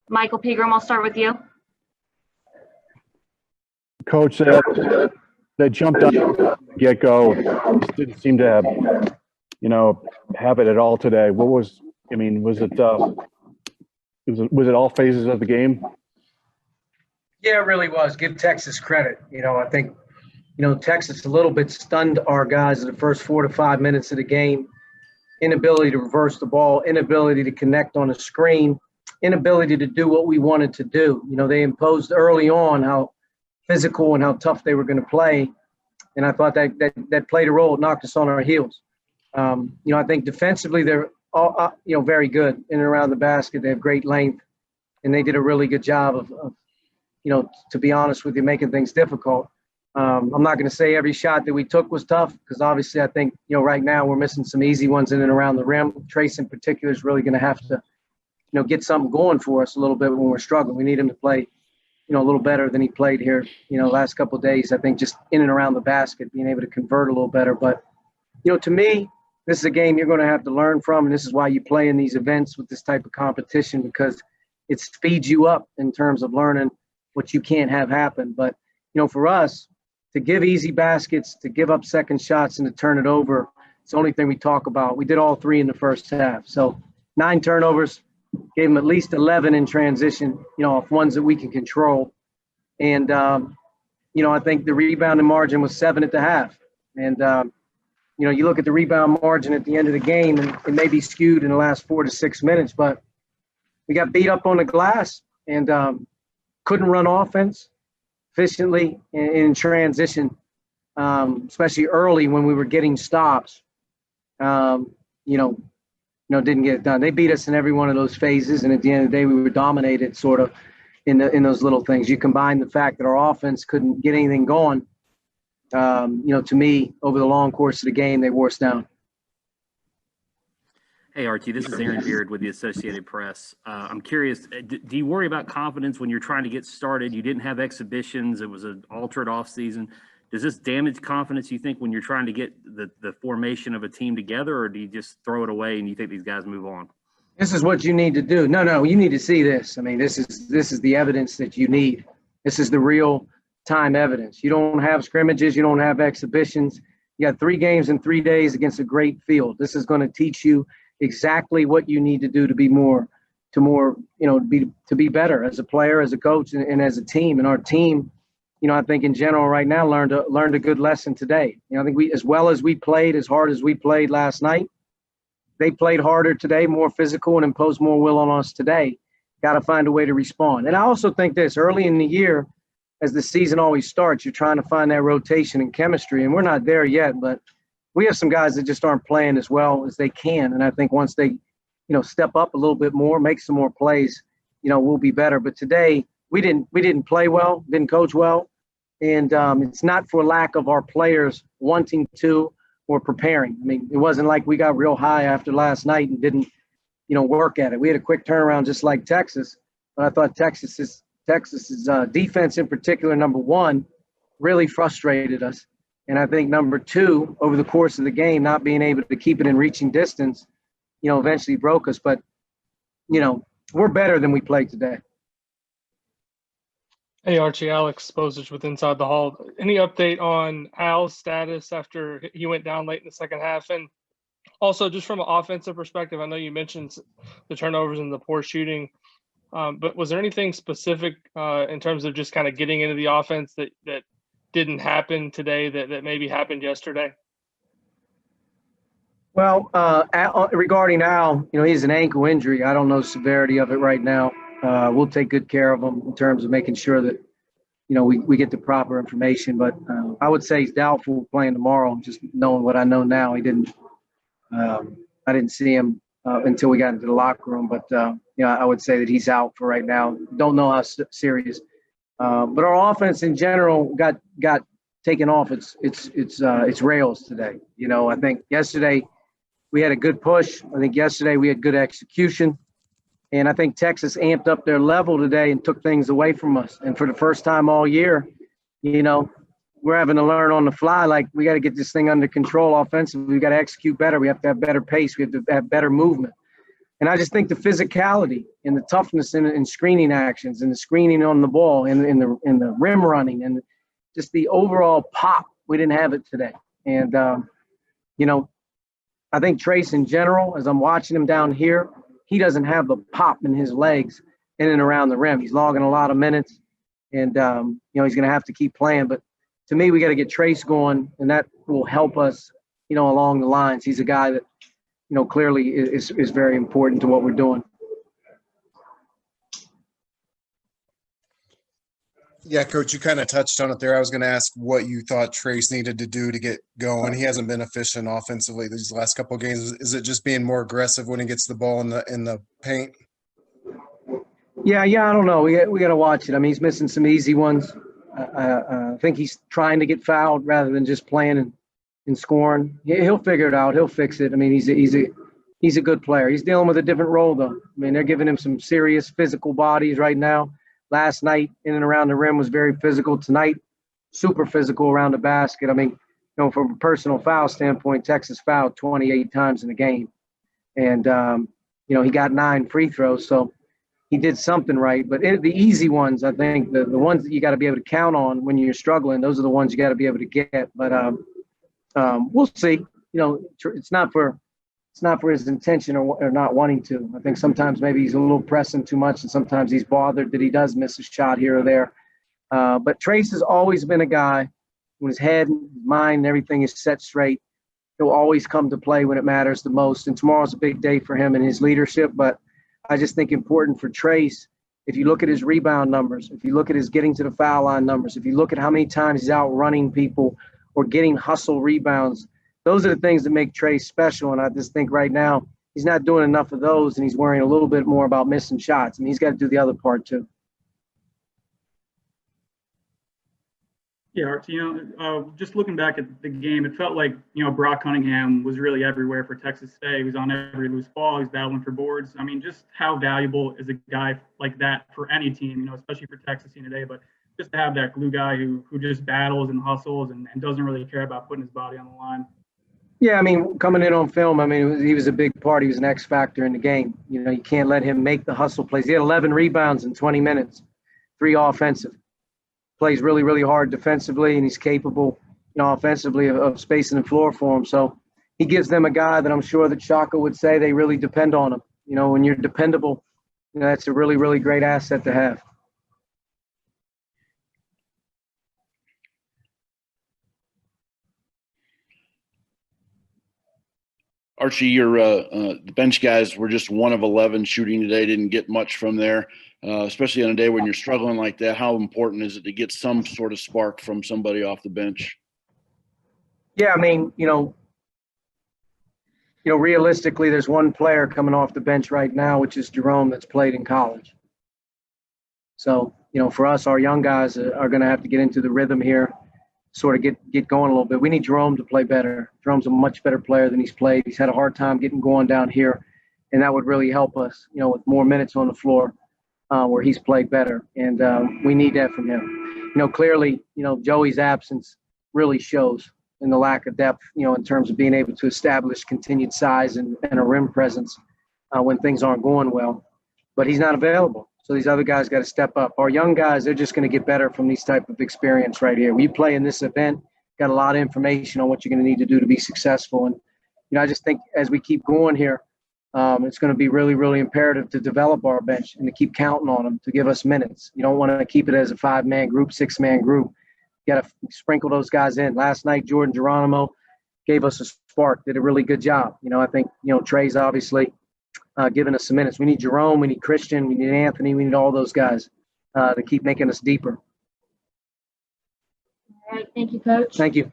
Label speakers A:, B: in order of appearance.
A: Michael Peegram, I'll start with you.
B: Coach, they jumped up get-go. Just didn't seem to have, have it at all today. Was it all phases of the game?
C: Yeah, it really was. Give Texas credit. I think, Texas a little bit stunned our guys in the first 4 to 5 minutes of the game. Inability to reverse the ball, inability to connect on a screen, inability to do what we wanted to do. They imposed early on how physical and how tough they were going to play. And I thought that played a role. It knocked us on our heels. I think defensively they're all, very good in and around the basket. They have great length, and they did a really good job of to be honest with you, making things difficult. I'm not going to say every shot that we took was tough because obviously I think, right now we're missing some easy ones in and around the rim. Trace in particular is really going to have to, get something going for us a little bit when we're struggling. We need him to play, a little better than he played here, last couple of days. I think just in and around the basket, being able to convert a little better. But, to me, this is a game you're going to have to learn from, and this is why you play in these events with this type of competition because it speeds you up in terms of learning what you can't have happen. But, for us, to give easy baskets, to give up second shots and to turn it over, it's the only thing we talk about. We did all three in the first half. So 9 turnovers, gave them at least 11 in transition, off ones that we can control. And, I think the rebounding margin was 7 at the half. And, you look at the rebound margin at the end of the game, and it may be skewed in the last 4 to 6 minutes, but we got beat up on the glass and couldn't run offense efficiently in transition, especially early when we were getting stops. Didn't get it done. They beat us in every one of those phases, and at the end of the day, we were dominated sort of in those little things. You combine the fact that our offense couldn't get anything going. To me, over the long course of the game, they wore us down.
D: Hey, Archie, this is Aaron Beard with the Associated Press. I'm curious, do you worry about confidence when you're trying to get started? You didn't have exhibitions. It was an altered offseason. Does this damage confidence, you think, when you're trying to get the formation of a team together, or do you just throw it away and you think these guys move on?
C: This is what you need to do. No, you need to see this. I mean, this is the evidence that you need. This is the real time evidence. You don't have scrimmages. You don't have exhibitions. You got 3 games in 3 days against a great field. This is going to teach you exactly what you need to do to be to be better as a player, as a coach, and as a team. And our team, I think in general right now learned a good lesson today. I think we, as well as we played, as hard as we played last night, they played harder today, more physical, and imposed more will on us today. Got to find a way to respond. And I also think this, early in the year, as the season always starts, you're trying to find that rotation and chemistry, and we're not there yet, but we have some guys that just aren't playing as well as they can. And I think once they, step up a little bit more, make some more plays, we'll be better. But today we didn't play well, didn't coach well. And it's not for lack of our players wanting to or preparing. I mean, it wasn't like we got real high after last night and didn't, work at it. We had a quick turnaround just like Texas. But I thought Texas's defense in particular, number one, really frustrated us. And I think number 2, over the course of the game, not being able to keep it in reaching distance, eventually broke us. But, we're better than we played today.
E: Hey, Archie, Alex Bozich with Inside the Hall. Any update on Al's status after he went down late in the second half? And also just from an offensive perspective, I know you mentioned the turnovers and the poor shooting, but was there anything specific in terms of just kind of getting into the offense that didn't happen today that maybe happened yesterday?
C: Well, regarding Al, he has an ankle injury. I don't know the severity of it right now. We'll take good care of him in terms of making sure that, we get the proper information. But I would say he's doubtful playing tomorrow. Just knowing what I know now, I didn't see him until we got into the locker room. But, I would say that he's out for right now. Don't know how serious. But our offense in general got taken off its rails today. I think yesterday we had a good push. I think yesterday we had good execution. And I think Texas amped up their level today and took things away from us. And for the first time all year, we're having to learn on the fly. Like, we got to get this thing under control offensively. We got to execute better. We have to have better pace. We have to have better movement. And I just think the physicality and the toughness in screening actions and the screening on the ball and in the rim running and just the overall pop, we didn't have it today. And, you know, I think Trace in general, as I'm watching him down here, he doesn't have the pop in his legs in and around the rim. He's logging a lot of minutes and, you know, he's going to have to keep playing. But to me, we got to get Trace going, and that will help us, you know, along the lines. He's a guy that, you know, clearly is very important to what we're doing.
A: Yeah, Coach, you kind of touched on it there. I was going to ask what you thought Trace needed to do to get going. He hasn't been efficient offensively these last couple of games. Is it just being more aggressive when he gets the ball in the paint?
C: Yeah, I don't know. We got to watch it. I mean, he's missing some easy ones. I think he's trying to get fouled rather than just playing and scoring. He'll figure it out. He'll fix it. I mean, he's a good player. He's dealing with a different role, though. I mean, they're giving him some serious physical bodies right now. Last night, in and around the rim was very physical. Tonight, super physical around the basket. I mean, you know, from a personal foul standpoint, Texas fouled 28 times in the game. And, you know, he got 9 free throws. So he did something right. But the easy ones, I think, the ones that you got to be able to count on when you're struggling, those are the ones you got to be able to get. But we'll see. You know, it's not for his intention or not wanting to. I think sometimes maybe he's a little pressing too much, and sometimes he's bothered that he does miss a shot here or there. But Trace has always been a guy when his head, his mind, and everything is set straight. He'll always come to play when it matters the most. And tomorrow's a big day for him and his leadership. But I just think important for Trace, if you look at his rebound numbers, if you look at his getting to the foul line numbers, if you look at how many times he's out running people or getting hustle rebounds, those are the things that make Trace special. And I just think right now he's not doing enough of those, and he's worrying a little bit more about missing shots. I mean, he's got to do the other part too.
F: Yeah, Archie, just looking back at the game, it felt like, Brock Cunningham was really everywhere for Texas State. He was on every loose ball. He's battling for boards. I mean, just how valuable is a guy like that for any team, especially for Texas today, but just to have that glue guy who just battles and hustles and doesn't really care about putting his body on the line.
C: Yeah, I mean, coming in on film, I mean, he was a big part. He was an X factor in the game. You can't let him make the hustle plays. He had 11 rebounds in 20 minutes, 3 offensive. Plays really, really hard defensively, and he's capable, offensively of spacing the floor for him. So he gives them a guy that I'm sure that Shaka would say they really depend on him. When you're dependable, that's a really, really great asset to have.
G: Archie, your the bench guys were just 1 of 11 shooting today. Didn't get much from there, especially on a day when you're struggling like that. How important is it to get some sort of spark from somebody off the bench? Yeah,
C: I mean, realistically, there's one player coming off the bench right now, which is Jerome, that's played in college. So, for us, our young guys are going to have to get into the rhythm here, sort of get going a little bit. We need Jerome to play better. Jerome's a much better player than he's played. He's had a hard time getting going down here, and that would really help us, with more minutes on the floor where he's played better. And we need that from him. Clearly, Joey's absence really shows in the lack of depth, in terms of being able to establish continued size and a rim presence when things aren't going well. But he's not available. So these other guys got to step up. Our young guys, they're just going to get better from these type of experience right here. We play in this event, got a lot of information on what you're going to need to do to be successful. And, I just think as we keep going here, it's going to be really, really imperative to develop our bench and to keep counting on them to give us minutes. You don't want to keep it as a 5-man group, 6-man group. You got to sprinkle those guys in. Last night, Jordan Geronimo gave us a spark, did a really good job. I think, Trey's obviously giving us some minutes. We need Jerome, we need Christian, we need Anthony, we need all those guys to keep making us deeper.
H: All right. Thank you, Coach.
C: Thank you.